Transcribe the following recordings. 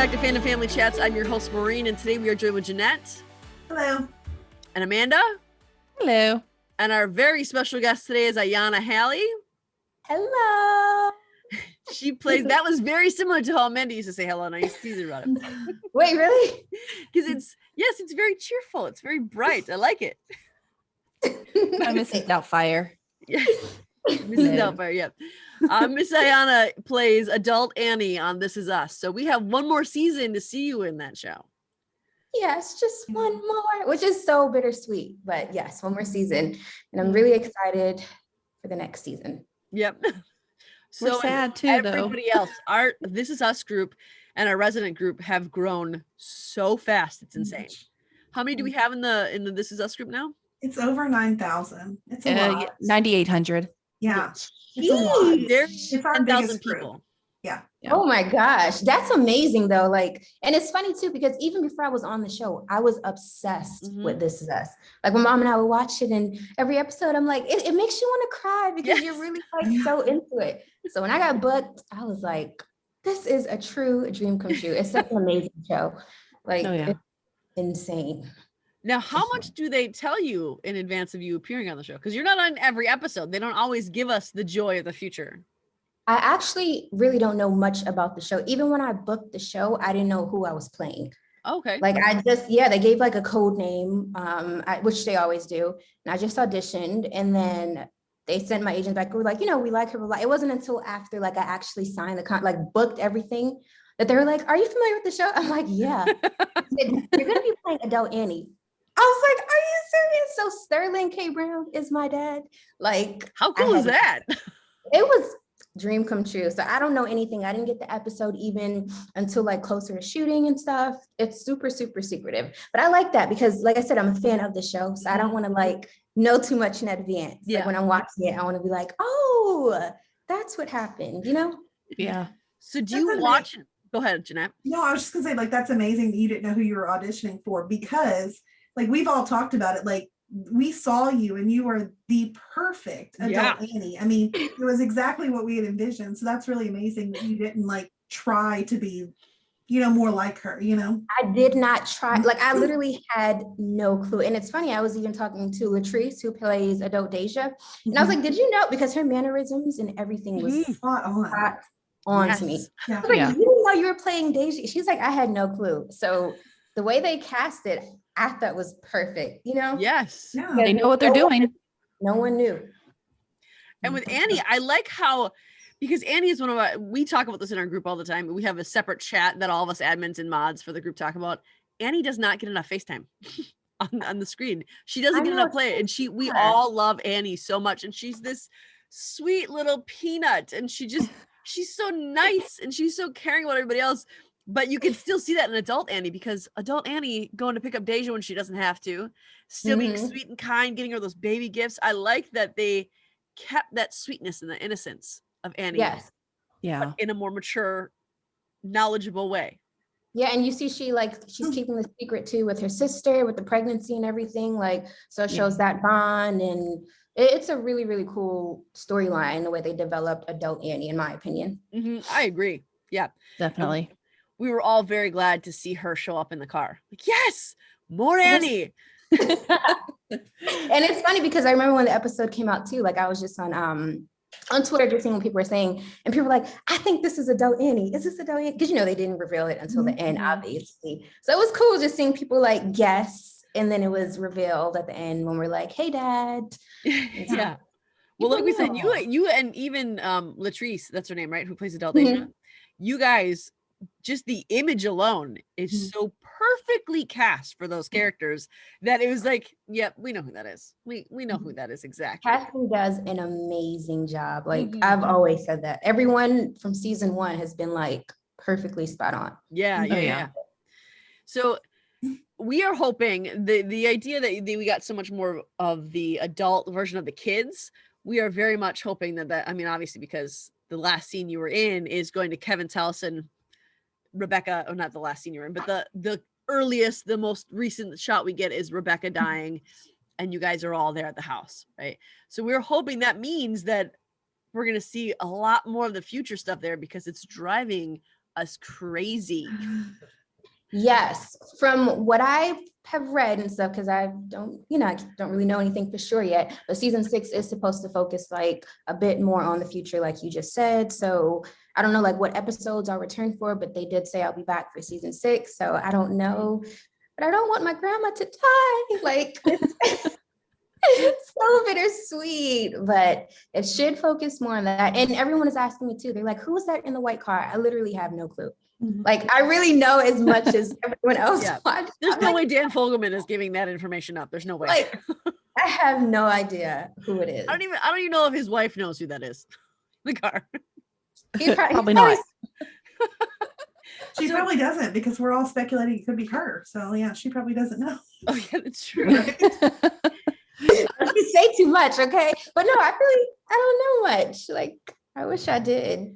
back to Fandom Family Chats. I'm your host, Maureen, and today we are joined with Jeanette. Hello. And Amanda. Hello. And our very special guest today is Iyana Halley. Hello. She plays, that was very similar to how Amanda used to say hello, and I used to tease her about it. Wait, really? Because it's very cheerful. It's very bright. I like it. I'm Mrs. Doubtfire. Yeah. Mrs. Doubtfire, yeah. Miss Iyana plays adult Annie on This Is Us. So we have one more season to see you in that show. Yes, just one more, which is so bittersweet. But yes, one more season. And I'm really excited for the next season. Yep. We're sad too, though. Everybody else, our This Is Us group and our resident group have grown so fast. It's insane. How many do we have in the This Is Us group now? It's over 9,000. It's a lot. 9,800. Yeah. It's a lot. There's It's our 10,000 biggest group. people. Yeah. Yeah. Oh my gosh, that's amazing though. Like, and it's funny too, because even before I was on the show, I was obsessed with This Is Us. Like my mom and I would watch it, and every episode I'm like, it makes you want to cry because you're really like so into it. So when I got booked, I was like, this is a true dream come true. It's such an amazing show. Like, it's insane. Now, how much do they tell you in advance of you appearing on the show? Because you're not on every episode. They don't always give us the joy of the future. I actually really don't know much about the show. Even when I booked the show, I didn't know who I was playing. Okay. Like they gave like a code name, which they always do. And I just auditioned, and then they sent my agent back. We were like, we like her a lot. It wasn't until after like I actually signed the booked everything that they were like, are you familiar with the show? I'm like, yeah. Said, you're gonna be playing adult Annie. I was like, are you serious? So Sterling K. Brown is my dad. Like, how cool is that? It was dream come true. So I don't know anything. I didn't get the episode even until like closer to shooting and stuff. It's super, super secretive. But I like that because, like I said, I'm a fan of the show. So I don't want to like know too much in advance. Yeah. Like when I'm watching it, I want to be like, oh, that's what happened, Yeah. So do you watch it? Go ahead, Jeanette. No, I was just gonna say, like, that's amazing that you didn't know who you were auditioning for, because like we've all talked about it. Like, we saw you and you were the perfect adult Annie. I mean, it was exactly what we had envisioned. So that's really amazing that you didn't like try to be, more like her, I did not try. Like, I literally had no clue. And it's funny, I was even talking to Latrice, who plays adult Deja. And I was like, did you know? Because her mannerisms and everything was spot on to me. Yeah. I was like, you didn't know you were playing Deja? She's like, I had no clue. So the way they cast it, I thought was perfect, Yes. Yeah. They know what they're doing. No one knew. And with Annie, I like how, because Annie is we talk about this in our group all the time. We have a separate chat that all of us admins and mods for the group talk about. Annie does not get enough FaceTime on the screen. She doesn't get enough play. And we all love Annie so much. And she's this sweet little peanut. And she's so nice and she's so caring about everybody else. But you can still see that in adult Annie, because adult Annie going to pick up Deja when she doesn't have to, still being sweet and kind, getting her those baby gifts. I like that they kept that sweetness and the innocence of Annie. Yes. Yeah. In a more mature, knowledgeable way. Yeah, and you see she's keeping the secret too with her sister, with the pregnancy and everything. Like, so it shows that bond, and it's a really, really cool storyline, the way they developed adult Annie, in my opinion. I agree. Yeah. Definitely. We were all very glad to see her show up in the car. Like, yes, more Annie. And it's funny because I remember when the episode came out too, like I was just on Twitter just seeing what people were saying, and people were like, I think this is adult Annie. Is this adult Annie? Because they didn't reveal it until the end, obviously. So it was cool just seeing people like guess, and then it was revealed at the end when we're like, hey, Dad. Yeah. Well, like we said, you and even Latrice, that's her name, right? Who plays adult Asia. You guys, just the image alone is so perfectly cast for those characters that it was like, yep, we know who that is. We know who that is exactly. Casting does an amazing job. Like I've always said that. Everyone from season 1 has been like perfectly spot on. Yeah. So we are hoping the idea that we got so much more of the adult version of the kids. We are very much hoping that I mean, obviously, because the last scene you were in is going to Kevin's house, and Rebecca, or not the last scene you're in, but the earliest, the most recent shot we get is Rebecca dying, and you guys are all there at the house, right? So we're hoping that means that we're going to see a lot more of the future stuff there, because it's driving us crazy. Yes, from what I have read and stuff, because I don't really know anything for sure yet, but season 6 is supposed to focus like a bit more on the future, like you just said. So I don't know like what episodes I'll return for, but they did say I'll be back for season 6. So I don't know, but I don't want my grandma to die. Like it's so bittersweet, but it should focus more on that. And everyone is asking me too. They're like, who was that in the white car? I literally have no clue. Like I really know as much as everyone else. Yeah. Watched. There's I'm no like, way Dan Fogelman is giving that information up. There's no way. like I have no idea who it is. I don't even know if his wife knows who that is. The car. He Probably not. She probably doesn't, because we're all speculating it could be her. So yeah, she probably doesn't know. Oh yeah, that's true. You say too much, okay? But no, I don't know much. Like I wish I did.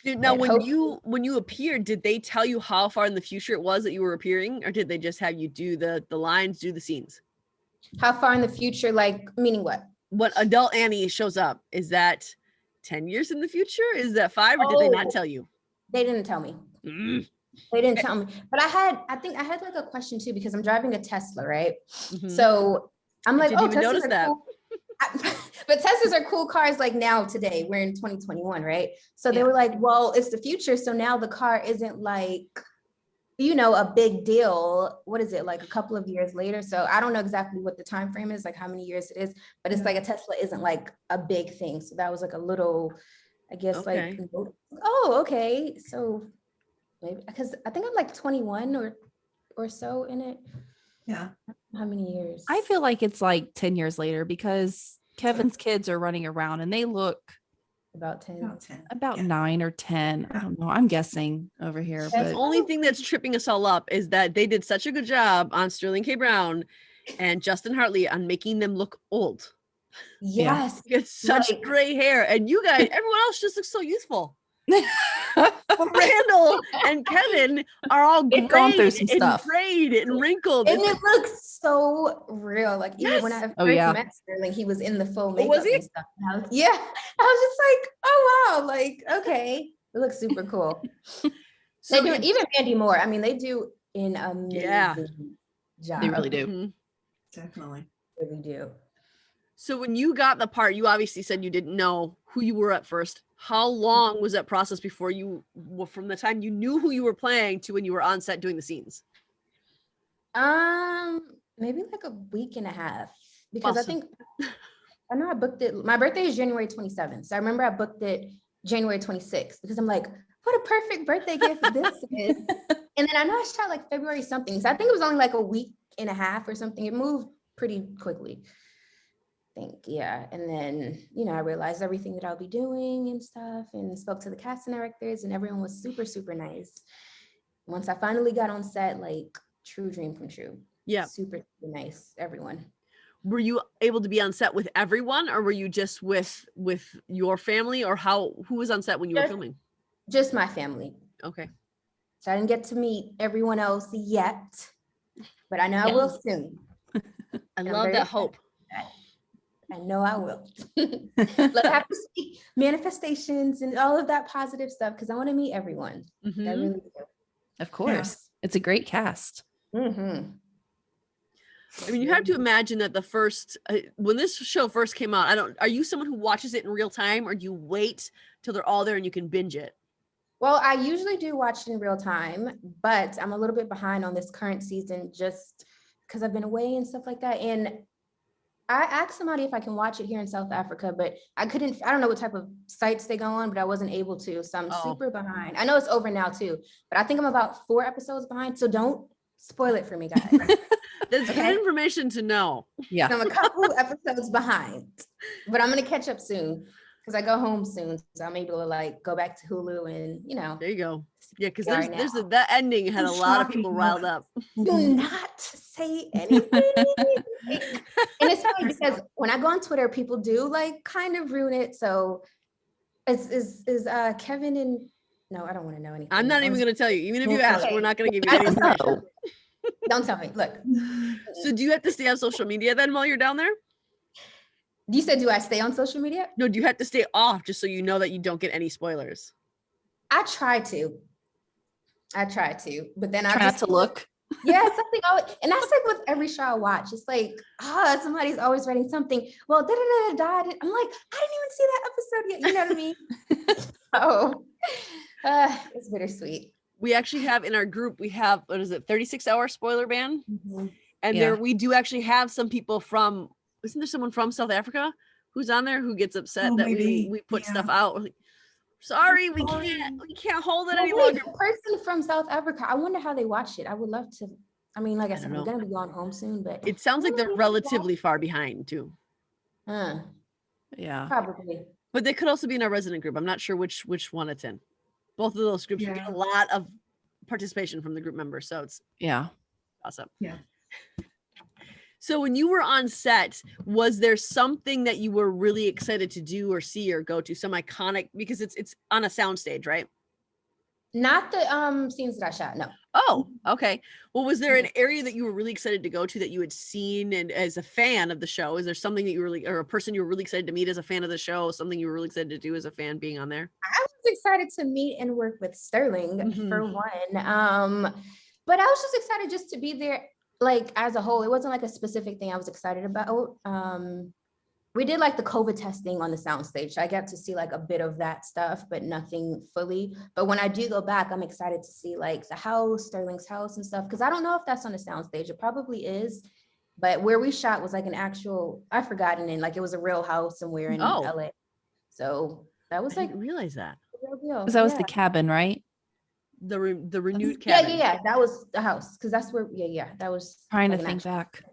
Dude, now But when you appeared, did they tell you how far in the future it was that you were appearing, or did they just have you do the lines, do the scenes? How far in the future? Like meaning what? When adult Annie shows up, is that 10 years in the future? Is that 5, or did they not tell you? They didn't tell me. Mm. They didn't tell me. But I think I had like a question too, because I'm driving a Tesla, right? Mhm. So I'm like, didn't oh, even Teslas notice are that. cool. But Teslas are cool cars like now today. We're in 2021, right? So they Yeah. were like, well, it's the future. So now the car isn't like, a big deal. What is it, like a couple of years later? So I don't know exactly what the time frame is, like how many years it is, but it's like a Tesla isn't like a big thing. So that was like a little, I guess, Okay. like, oh, okay. So maybe because I think I'm like 21 or so in it. Yeah. How many years? I feel like it's like 10 years later, because Kevin's kids are running around and they look about 10. About 10. about Yeah. 9 or 10. I don't know. I'm guessing over here, That's The but only thing that's tripping us all up is that they did such a good job on Sterling K. Brown and Justin Hartley on making them look old. Yes. You get such Like- gray hair, and you guys, everyone else just looks so youthful. Randall and Kevin are all They've gone through grayed some and stuff. frayed and wrinkled. And it looks so real. Like even when I Yes. first Oh, yeah. met Sterling, he was in the full was makeup he? and stuff. And I was just like, oh wow, like okay, it looks super cool. So They do it- even Mandy Moore. I mean, they do an amazing job. They really do. Mhm. Definitely. Really do. So when you got the part, you obviously said you didn't know who you were at first. How long was that process before from the time you knew who you were playing to when you were on set doing the scenes? Maybe like a week and a half, because Awesome. I know I booked it. My birthday is January 27th. So I remember I booked it January 26th because I'm like, what a perfect birthday gift this is. And then I know I shot like February something. So I think it was only like a week and a half or something. It moved pretty quickly. I think, yeah. And then, I realized everything that I'll be doing and stuff, and spoke to the casting directors, and everyone was super, super nice. Once I finally got on set, like true dream come true. Yeah. Super, super nice, everyone. Were you able to be on set with everyone, or were you just with your family, or who was on set when you were filming? Just my family. Okay. So I didn't get to meet everyone else yet, but I know I will soon. I I'm love very that hope. I know I will. Like I have to speak manifestations and all of that positive stuff because I want to meet everyone. Mhm. I really do. of course, it's a great cast. Mm-hmm. I mean, you have to imagine that the first when this show first came out, are you someone who watches it in real time, or do you wait till they're all there and you can binge it? Well, I usually do watch it in real time, but I'm a little bit behind on this current season just because I've been away and stuff like that. And I asked somebody if I can watch it here in South Africa, but I don't know what type of sites they go on, but I wasn't able to. So I'm super behind. I know it's over now too, but I think I'm about 4 episodes behind. So don't spoil it for me, guys. That's Okay. good information to know. Yeah. I'm a couple episodes behind, but I'm going to catch up soon because I go home soon. So I'm able to like go back to Hulu and, There you go. Yeah, because Sorry that ending had a lot of people riled up. do not say anything. And it's funny because when I go on Twitter, people do like kind of ruin it. So is Kevin and no, I don't want to know anything. I'm not even going to tell you. Even if you ask, Okay. we're not going to give you any information. Don't tell me. Look, So do you have to stay on social media then while you're down there? you said, do I stay on social media? No, do you have to stay off just so you know that you don't get any spoilers? I try to. I try to, but then I Try not just to look. yeah, something always, and that's like with every show I watch. It's like, somebody's always writing something. Well, da da da died. I'm like, I didn't even see that episode yet. You know what I mean? It's bittersweet. We actually have in our group, we have, what is it, 36-hour spoiler ban? Mhm. And Yeah. there we do actually have some people from, isn't there someone from South Africa who's on there who gets upset Oh, that maybe. we put Yeah. stuff out? We're like, sorry, we Sorry. can't hold it Well, any wait, longer. the person from South Africa, I wonder how they watch it. I would love to. I mean, like I I said, don't I'm know. gonna be going home soon, but It sounds like they're relatively far behind too. Yeah. Probably. But they could also be in our resident group. I'm not sure which one it's in. Both of those groups we get a Yeah. lot of participation from the group members, so it's Yeah. awesome. Yeah. So when you were on set, was there something that you were really excited to do or see or go to, some iconic, because it's on a soundstage, right? Not the scenes that I shot. No. Oh, okay. Well, was there an area that you were really excited to go to that you had seen, and as a fan of the show, is there something that you really, or a person you were really excited to meet as a fan of the show, something you were really excited to do as a fan being on there? I was excited to meet and work with Sterling for Mhm. one. But I was just excited just to be there, like as a whole. It wasn't like a specific thing I was excited about. We did like the COVID testing on the soundstage. So I got to see like a bit of that stuff, but nothing fully. But when I do go back, I'm excited to see like the house, Sterling's house and stuff. Cause I don't know if that's on the soundstage. It probably is. But where we shot was like an actual, I've forgotten it, like it was a real house somewhere in LA. So that was I like didn't realize that. a real deal. Because that was the cabin, right? The renewed Yeah, cabin. yeah, yeah. That was the house. Cause that's where, that was Trying like to an think actual- back.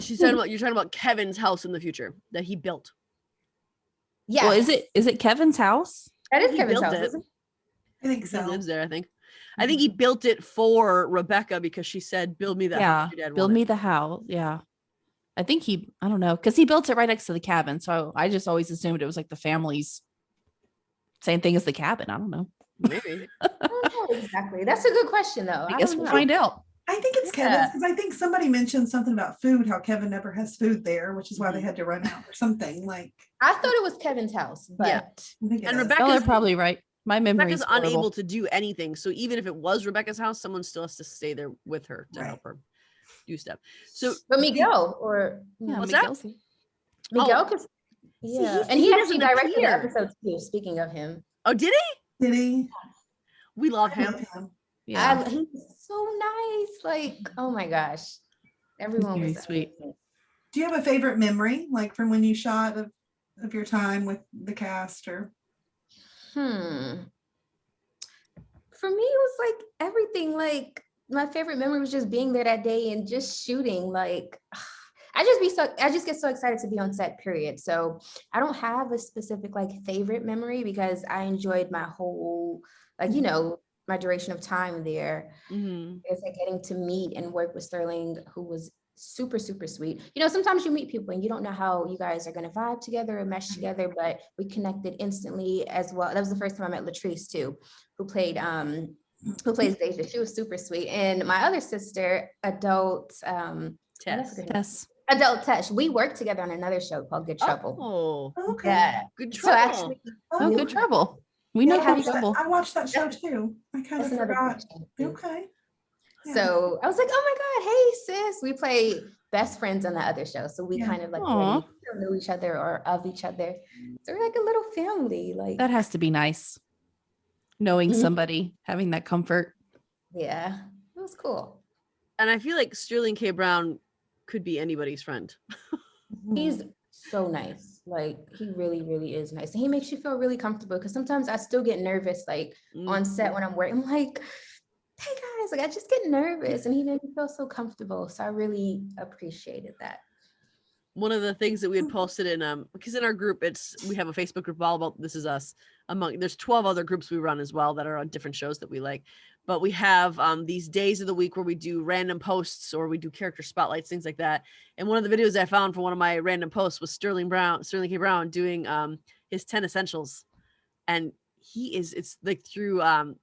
She's talking about, you're talking about Kevin's house in the future that he built. Yeah. Well, is it Kevin's house? That is He Kevin's built house, it. isn't it? I think He so. lives there, I think. I think he built it for Rebecca because she said, build me that house your dad Build wanted." me the house. Yeah. I think I don't know, because he built it right next to the cabin. So I just always assumed it was like the family's same thing as the cabin. I don't know. Maybe. I don't know exactly. That's a good question though. I guess don't we'll know. find out. I think it's Kevin's because I think somebody mentioned something about food, how Kevin never has food there, which is why they had to run out or something like. I thought it was Kevin's house, but Yeah. I think it And is. Rebecca- Y'all are Rebecca's- probably right. My memory's Rebecca's unable horrible. to do anything. So even if it was Rebecca's house, someone still has to stay there with her to Right. help her do stuff. So but Miguel or Yeah, What's that? Miguel's- Miguel, Oh. cause See, yeah, he and he doesn't actually directed the appear. episode too. Speaking of him, Oh, did he? Did he? We love I him. love him. Yeah. he's so nice. Like, oh my gosh, everyone very was sweet. amazing. Do you have a favorite memory, like from when you shot of your time with the cast or? For me, it was like everything. Like my favorite memory was just being there that day and just shooting. Like I just get so excited to be on set, period. So I don't have a specific like favorite memory because I enjoyed my whole, like, my duration of time there. Mhm. It's like getting to meet and work with Sterling, who was super, super sweet. Sometimes you meet people and you don't know how you guys are going to vibe together or mesh together, but we connected instantly as well. That was the first time I met Latrice too, who plays Deja. She was super sweet. And my other sister, adult Tess. Adult Tesh, we worked together on another show called Good Trouble. Oh, Okay. Yeah. good So trouble. actually, Oh, Okay. Good Trouble. We Yeah, know I Good watched that- Trouble. I watched that show too. I kind of that's another forgot. show. Okay. Yeah. So I was like, oh my God, hey sis. We played best friends on that other show. So we Yeah. kind of like Aw. already knew each other or of each other. So we're like a little family. Like That has to be nice. Knowing Mhm. somebody, having that comfort. yeah, it was cool. And I feel like Sterling K. Brown could be anybody's friend. He's so nice. Like he really, really is nice. And he makes you feel really comfortable because sometimes I still get nervous, like on set when I'm working. I'm like, hey guys, like I just get nervous. And he made me feel so comfortable. So I really appreciated that. One of the things that we had posted in because in our group we have a Facebook group all about This Is Us. There's 12 other groups we run as well that are on different shows that we like, but we have these days of the week where we do random posts or we do character spotlights, things like that. And one of the videos I found for one of my random posts was Sterling K. Brown doing his 10 essentials, and it's like through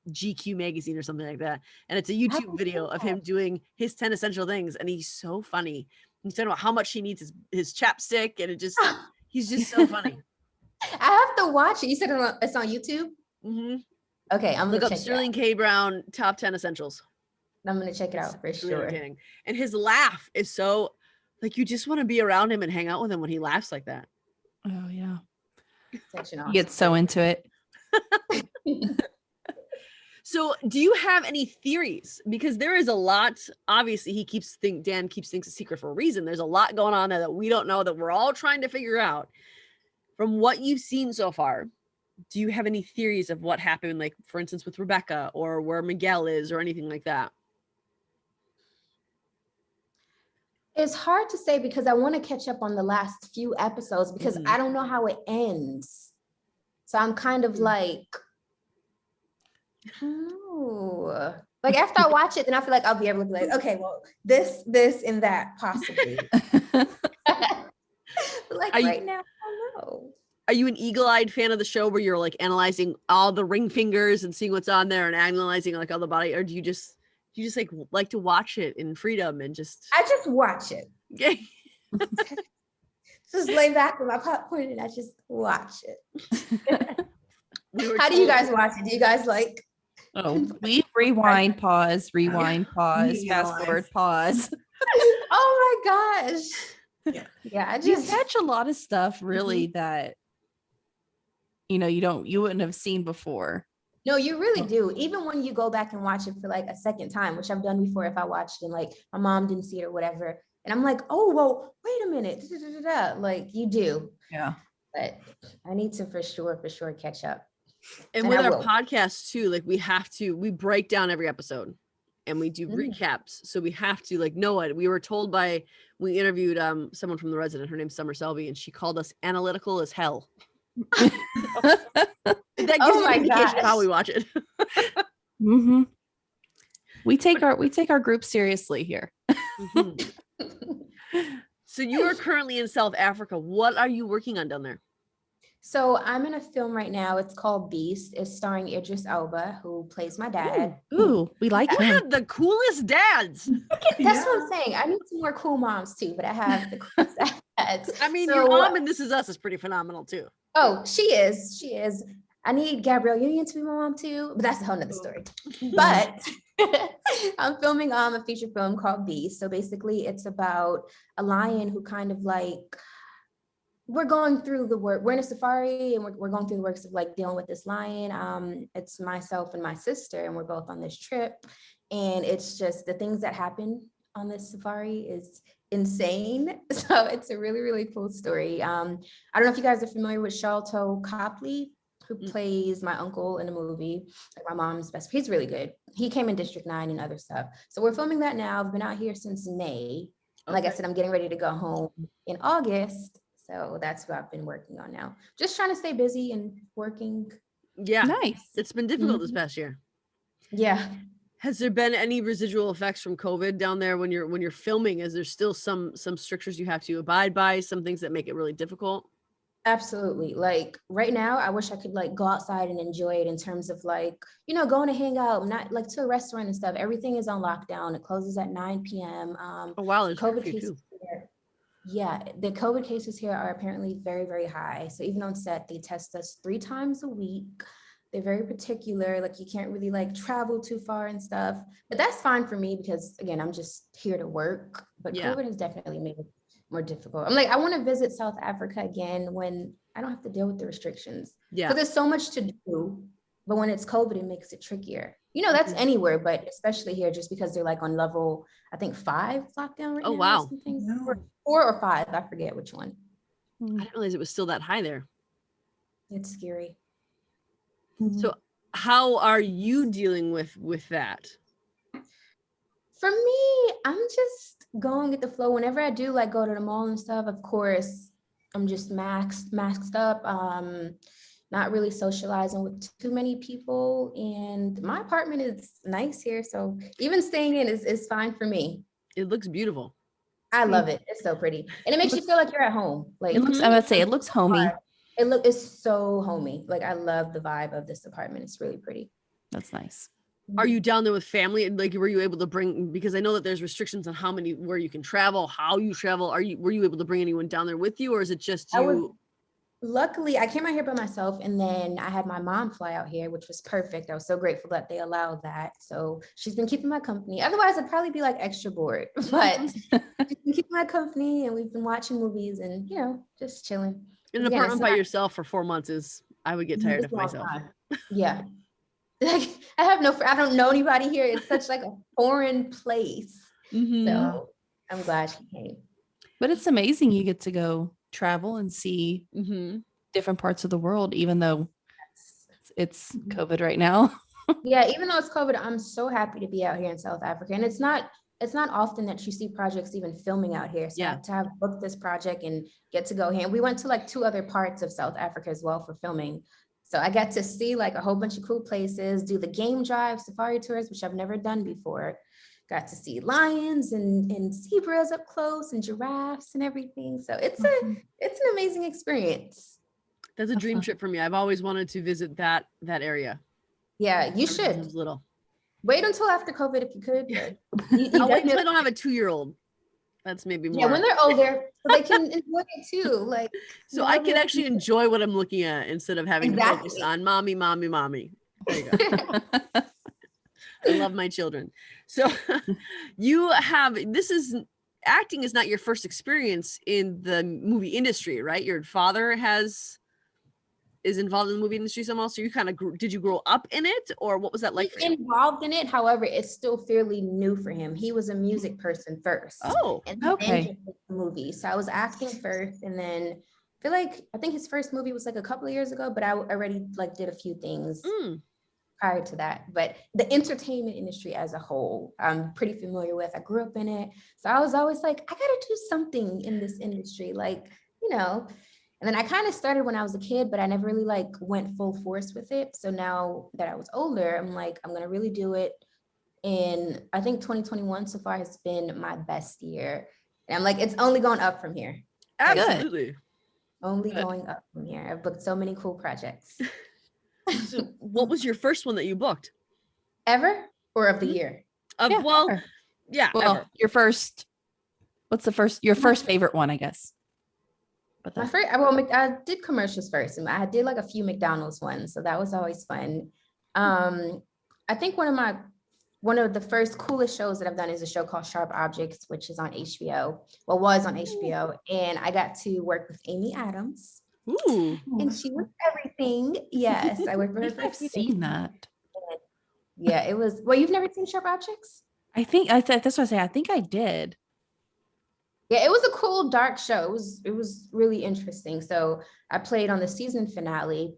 GQ magazine or something like that, and it's a YouTube video of him doing his 10 essential things, and he's so funny. He's talking about how much he needs his chapstick, and he's just so funny. I have to watch it. You said it's on YouTube? Mm-hmm. Okay, I'm Look gonna up check it Sterling out. K. Brown top 10 essentials. I'm gonna check it out for It's really sure. entertaining. And his laugh is so like you just want to be around him and hang out with him when he laughs like that. Oh yeah. Such an He gets so awesome into it. So, do you have any theories? Because there is a lot. Obviously, Dan keeps things a secret for a reason. There's a lot going on there that we don't know that we're all trying to figure out. From what you've seen so far, do you have any theories of what happened, like for instance with Rebecca or where Miguel is or anything like that? It's hard to say because I want to catch up on the last few episodes because I don't know how it ends. So I'm kind of like, oh, like after I watch it, then I feel like I'll be able to be like, okay, well, this, and that possibly. Like right now, I don't know. Are you an eagle-eyed fan of the show where you're like analyzing all the ring fingers and seeing what's on there and analyzing like all the body, or do you just like to watch it in freedom and just I just watch it. Okay. Just lay back with my popcorn and I just watch it. We How do you guys watch it? Do you guys like? Oh, we rewind, pause, fast forward, pause. Oh my gosh. Yeah, I You just catch a lot of stuff really that you wouldn't have seen before. No, you really do. Even when you go back and watch it for like a second time, which I've done before if I watched it and like my mom didn't see it or whatever. And I'm like, oh, well, wait a minute. Like you do. Yeah. But I need to for sure catch up. And with our podcast too, like we break down every episode and we do recaps. So we have to like know it. We were told we interviewed someone from The Resident, her name's Summer Selby, and she called us analytical as hell. That gives you an indication of how we watch it. Mm-hmm. We take our group seriously here. So you are currently in South Africa. What are you working on down there? So I'm in a film right now. It's called Beast. It's starring Idris Elba, who plays my dad. Ooh, we like You him. have the coolest dads. That's what I'm saying. I need some more cool moms too, but I have the coolest dads. I mean, your mom in This Is Us is pretty phenomenal too. Oh, she is. I need Gabrielle Union to be my mom too, but that's a whole nother story. But I'm filming a feature film called Beast. So basically it's about a lion who kind of like, we're going through the work. We're in a safari and we're going through the works of like dealing with this lion. It's myself and my sister, and we're both on this trip. And it's just the things that happen on this safari is insane. So it's a really, really cool story. I don't know if you guys are familiar with Charlton Copley, who plays my uncle in the movie, like my mom's best. He's really good. He came in District 9 and other stuff. So we're filming that now. I've been out here since May. Okay. Like I said, I'm getting ready to go home in August. So that's what I've been working on now. Just trying to stay busy and working. Yeah. Nice. It's been difficult this past year. Yeah. Has there been any residual effects from COVID down there when you're filming? Is there still some strictures you have to abide by, some things that make it really difficult? Absolutely. Like right now, I wish I could like go outside and enjoy it in terms of like, going to hang out, not like to a restaurant and stuff. Everything is on lockdown. It closes at 9 p.m. Oh, wow. There's COVID cases here. Yeah, the COVID cases here are apparently very, very high. So even on set, they test us 3 times a week. They're very particular. Like you can't really like travel too far and stuff. But that's fine for me because again, I'm just here to work. But COVID has definitely made it more difficult. I'm like, I want to visit South Africa again when I don't have to deal with the restrictions. Yeah. But there's so much to do. But when it's COVID, it makes it trickier. That's anywhere, but especially here, just because they're like on level, I think 5 lockdown right now. Oh, wow. No. 4 or 5, I forget which one. I didn't realize it was still that high there. It's scary. So how are you dealing with that? For me, I'm just going with the flow. Whenever I do like go to the mall and stuff, of course, I'm just masked up. Not really socializing with too many people. And my apartment is nice here. So even staying in is fine for me. It looks beautiful. I love it. It's so pretty. And it makes you feel like you're at home. Like it looks, I would say it looks homey. It's so homey. Like I love the vibe of this apartment. It's really pretty. That's nice. Are you down there with family? Like, were you able to bring, because I know that there's restrictions on where you can travel, how you travel. Were you able to bring anyone down there with you, or is it just you? luckily I came out here by myself, and then I had my mom fly out here, which was perfect. I was so grateful that they allowed that. So she's been keeping my company. Otherwise, I'd probably be like extra bored, but she's been keeping my company, and we've been watching movies and, you know, just chilling. In an Again, apartment it's by not- yourself for 4 months I would get tired it's of a long myself. time. Yeah. Like, I don't know anybody here. It's such like a foreign place. Mhm. So I'm glad she came. But it's amazing you get to go travel and see Mhm. different parts of the world, even though it's COVID right now. Yeah, even though it's COVID, I'm so happy to be out here in South Africa. And it's not often that you see projects even filming out here. So Yeah. to have booked this project and get to go here. And we went to like 2 other parts of South Africa as well for filming. So I got to see like a whole bunch of cool places, do the game drive safari tours, which I've never done before. Got to see lions and zebras up close and giraffes and everything. So it's an amazing experience. That's a dream trip for me. I've always wanted to visit that area. Yeah, you Ever since I should was little. wait until after COVID if you could. But I'll wait until I don't have a 2-year-old. That's maybe more. Yeah, when they're older, so they can enjoy it too. Like, so I can actually enjoy what I'm looking at instead of having to focus on mommy. There you go. I love my children. So acting is not your first experience in the movie industry, right? Your father is involved in the movie industry somehow. So you kind of did you grow up in it, or what was that like for you? Involved in it, however, it's still fairly new for him. He was a music person first. Oh, and okay. then the movie. So I was acting first, and then I think his first movie was like a couple of years ago, but I already like did a few things prior to that. But the entertainment industry as a whole, I'm pretty familiar with. I grew up in it. So I was always like, I gotta do something in this industry, like, you know. And then I kind of started when I was a kid, but I never really like went full force with it. So now that I was older, I'm like, I'm going to really do it. And I think 2021 so far has been my best year. And I'm like, it's only going up from here. absolutely. Only going up from here. I've booked so many cool projects. So what was your first one that you booked? Ever or of the year? Ever. Ever. Your first favorite one, I guess. But My first, I did commercials first, and I did like a few McDonald's ones, so that was always fun. I think one of the first coolest shows that I've done is a show called Sharp Objects, which is on HBO. Well, was on HBO, and I got to work with Amy Adams. Ooh. And she was everything. Yes, I worked with her. I've seen that. Yeah, it was. Well, you've never seen Sharp Objects? I think that's what I say. I think I did. Yeah, it was a cool dark show. It was really interesting. So I played on the season finale,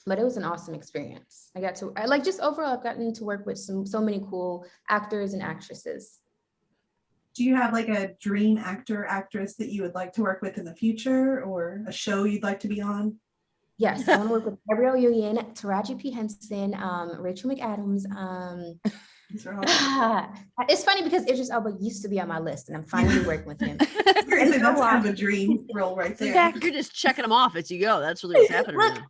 but it was an awesome experience. Overall, I've gotten to work with so many cool actors and actresses. Do you have like a dream actor, actress that you would like to work with in the future, or a show you'd like to be on? Yes, I want to work with Gabrielle Union, Taraji P. Henson, Rachel McAdams. It's funny because Idris Elba used to be on my list, and I'm finally working with him. Seriously, that's kind of a dream role right there. You're just checking them off as you go. That's really what's happening right now.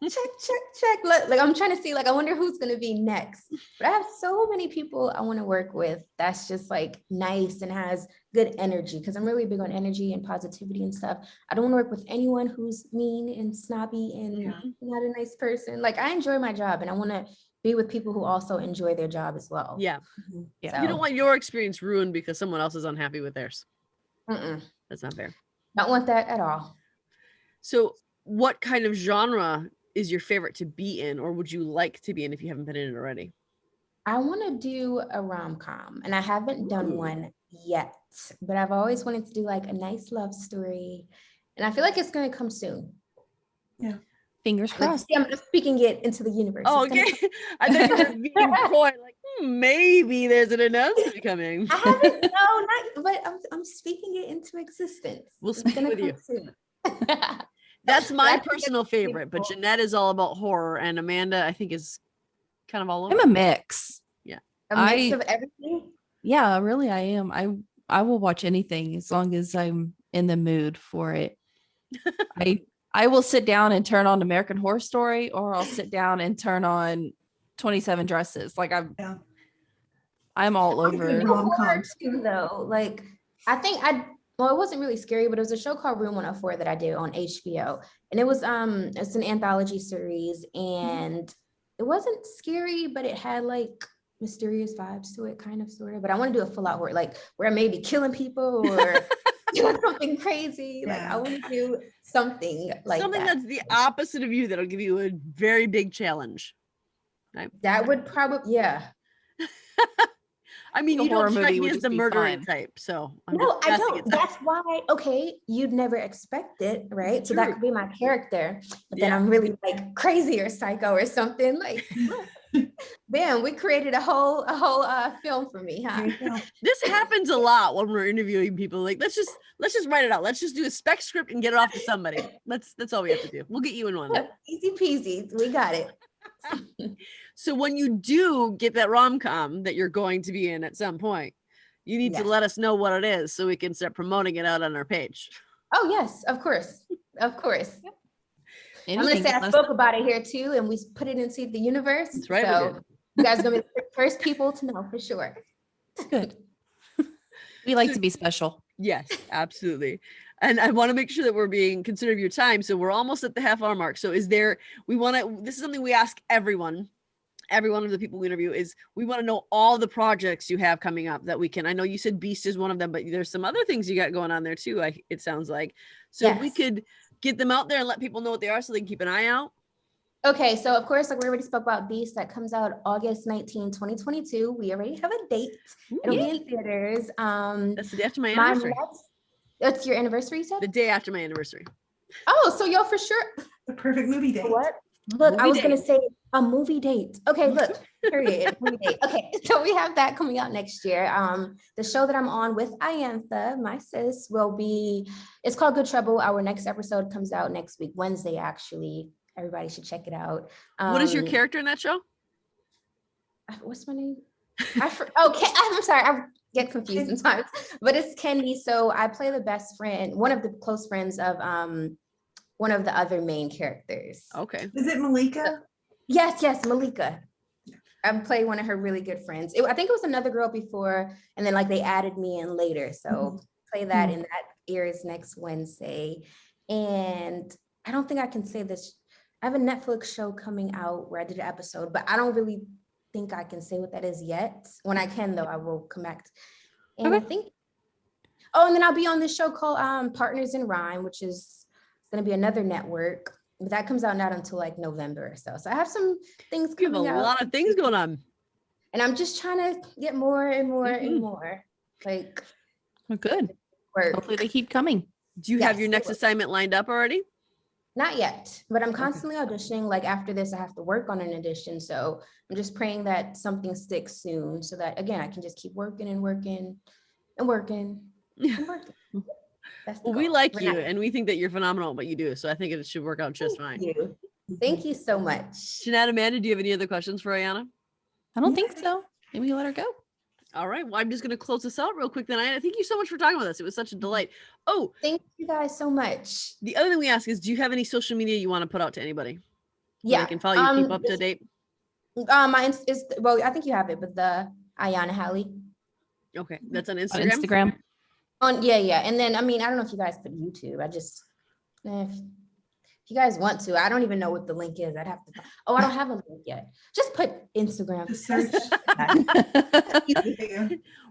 Check. Like I'm trying to see, like, I wonder who's going to be next. But I have so many people I want to work with that's just like nice and has good energy, because I'm really big on energy and positivity and stuff. I don't want to work with anyone who's mean and snobby and not a nice person. Like, I enjoy my job, and I want to be with people who also enjoy their job as well. Yeah. Yeah. So, You don't want your experience ruined because someone else is unhappy with theirs. That's not fair. Don't want that at all. So what kind of genre is your favorite to be in, or would you like to be in if you haven't been in it already? I want to do a rom-com, and I haven't done one yet, but I've always wanted to do like a nice love story, and I feel like it's going to come soon. Yeah. Fingers crossed. I'm speaking it into the universe. Oh, okay. I think you're being coy, like maybe there's an announcement coming. I haven't, no, not, but I'm speaking it into existence. We'll speak with you. Soon. That's my personal favorite, but Jeanette is all about horror, and Amanda, I think, is kind of all over. I'm a mix. Yeah. A mix of everything? Yeah, really, I am. I will watch anything as long as I'm in the mood for it. I will sit down and turn on American Horror Story, or I'll sit down and turn on 27 Dresses. Like I'm all over. Horror too, though. Like, I think well, it wasn't really scary, but it was a show called Room 104 that I did on HBO. And it was it's an anthology series, and it wasn't scary, but it had like mysterious vibes to it, kind of, sort of. But I want to do a full out horror, like where I may be killing people or doing something crazy. Like I want to do something like something that. that's the opposite of you, that'll give you a very big challenge. Right? That would probably, yeah. I mean, The you don't horror strike movie me would as just the be murdering fun. type, so No, I don't. it. That's why, okay, you'd never expect it, right? So that True. could be my character, but then Yeah. I'm really like crazy or psycho or something. Like, look, bam, we created a whole film for me, huh? There you go. This happens a lot when we're interviewing people. Like, let's just write it out. Let's just do a spec script and get it off to somebody. That's all we have to do. We'll get you in one. Look, easy peasy, we got it. So when you do get that rom-com that you're going to be in at some point, you need to Yes. let us know what it is so we can start promoting it out on our page. Oh yes, of course, of course. I'm gonna Anything say I less- spoke about it here too, and we put it into the universe. That's right, we So did. you guys are gonna be the first people to know for sure. Good. We like to be special. Yes, absolutely. And I want to make sure that we're being considerate of your time. So we're almost at the half-hour mark. So this is something we ask everyone of the people we interview, is we want to know all the projects you have coming up that we can. I know you said Beast is one of them, but there's some other things you got going on there too, it sounds like. So if we Yes. could get them out there and let people know what they are so they can keep an eye out. Okay, so of course, like we already spoke about Beast, that comes out August 19, 2022. We already have a date. It'll be in theaters. That's the day after my My anniversary. It's your anniversary, you said? The day after my anniversary. Oh, so y'all for sure. The perfect movie date. What? Look, I Movie was gonna date. say a movie date. Okay, look, period. Movie date. Okay, so we have that coming out next year. The show that I'm on with Iyantha, my sis, it's called Good Trouble. Our next episode comes out next week, Wednesday, actually. Everybody should check it out. What is your character in that show? What's my name? Okay, I'm sorry, I get confused sometimes, but it's Kendi. So I play the best friend, one of the close friends of one of the other main characters. Okay. Is it Malika? Yes, Malika. I play one of her really good friends. I think it was another girl before, and then like they added me in later. So play that, and that airs next Wednesday. And I don't think I can say this. I have a Netflix show coming out where I did an episode, but I don't really think I can say what that is yet. When I can, though, I will come back. And I think, and then I'll be on this show called Partners in Rhyme, which is going to be another network. But that comes out not until like November or so. So I have some things You have coming a out. lot of things going on. And I'm just trying to get more and more and more. Like, Well, good. work. Hopefully they keep coming. Do you have Yes, your it next will. assignment lined up already? Not yet, but I'm constantly auditioning. Like after this, I have to work on an audition. So I'm just praying that something sticks soon so that, again, I can just keep working and working and working and working. That's the Well, we goal. like We're you not- and we think that you're phenomenal at what you do. So I think it should work out just fine. Thank you. Thank you so much. Jeanette, Amanda, do you have any other questions for Iyana? I don't think so. Maybe let her go. All right. Well, I'm just going to close this out real quick then. Iyana, thank you so much for talking with us. It was such a delight. Oh, Thank you guys so much. the other thing we ask is, do you have any social media you want to put out to anybody? Where Yeah. They can follow you, keep up to date. Mine is, well, I think you have it, but the Iyana Halley. Okay. That's on On Instagram. Instagram. Yeah. And then, I mean, I don't know if you guys put YouTube. If you guys want to, I don't even know what the link is. I'd have to, I don't have a link yet. Just put Instagram. Just search.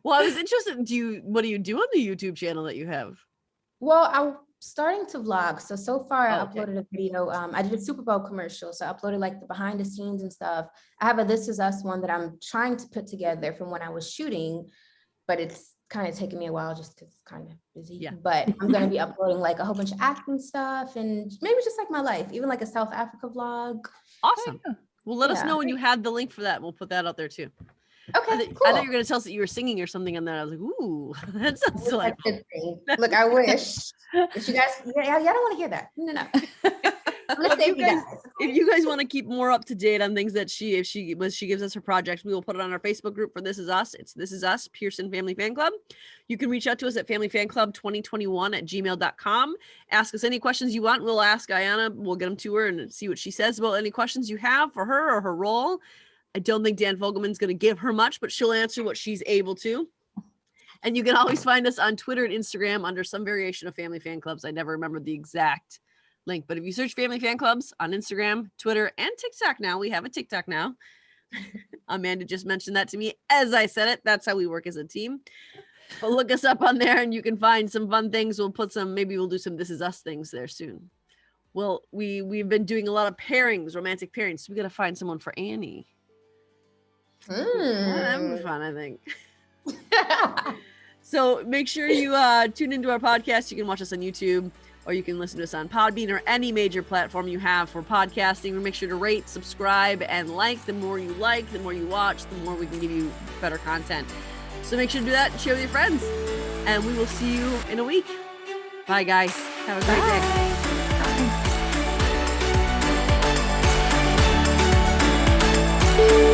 Well, I was interested. What do you do on the YouTube channel that you have? Well, I'm starting to vlog. So far I Oh, okay. uploaded a video. I did a Super Bowl commercial. So I uploaded like the behind the scenes and stuff. I have a This Is Us one that I'm trying to put together from when I was shooting, but it's kind of taking me a while just because it's kind of busy. Yeah. But I'm going to be uploading like a whole bunch of acting stuff and maybe just like my life, even like a South Africa vlog. Awesome. Well, let us Yeah. know when you have the link for that. We'll put that out there too. Okay, I cool. thought you were going to tell us that you were singing or something on that. I was like, ooh, that sounds That's a delightful. good thing. Look, I wish. If you guys, y'all don't want to hear that. No. I'm gonna Well, save you guys. If you guys want to keep more up to date on things that she gives us her projects, we will put it on our Facebook group for This Is Us. It's This Is Us, Pearson Family Fan Club. You can reach out to us at familyfanclub2021@gmail.com. Ask us any questions you want. We'll ask Iyana. We'll get them to her and see what she says about any questions you have for her or her role. I don't think Dan Fogelman's going to give her much, but she'll answer what she's able to. And you can always find us on Twitter and Instagram under some variation of Family Fan Clubs. I never remember the exact link, but if you search Family Fan Clubs on Instagram, Twitter, and TikTok now, we have a TikTok now. Amanda just mentioned that to me as I said it. That's how we work as a team. But look us up on there and you can find some fun things. Maybe we'll do some This Is Us things there soon. Well, we've been doing a lot of pairings, romantic pairings. So we got to find someone for Annie. That would be fun, I think. So make sure you tune into our podcast. You can watch us on YouTube, or you can listen to us on Podbean or any major platform you have for podcasting. Make sure to rate, subscribe, and like. The more you like, the more you watch, the more we can give you better content. So make sure to do that and share with your friends. And we will see you in a week. Bye, guys. Have a great day. Bye.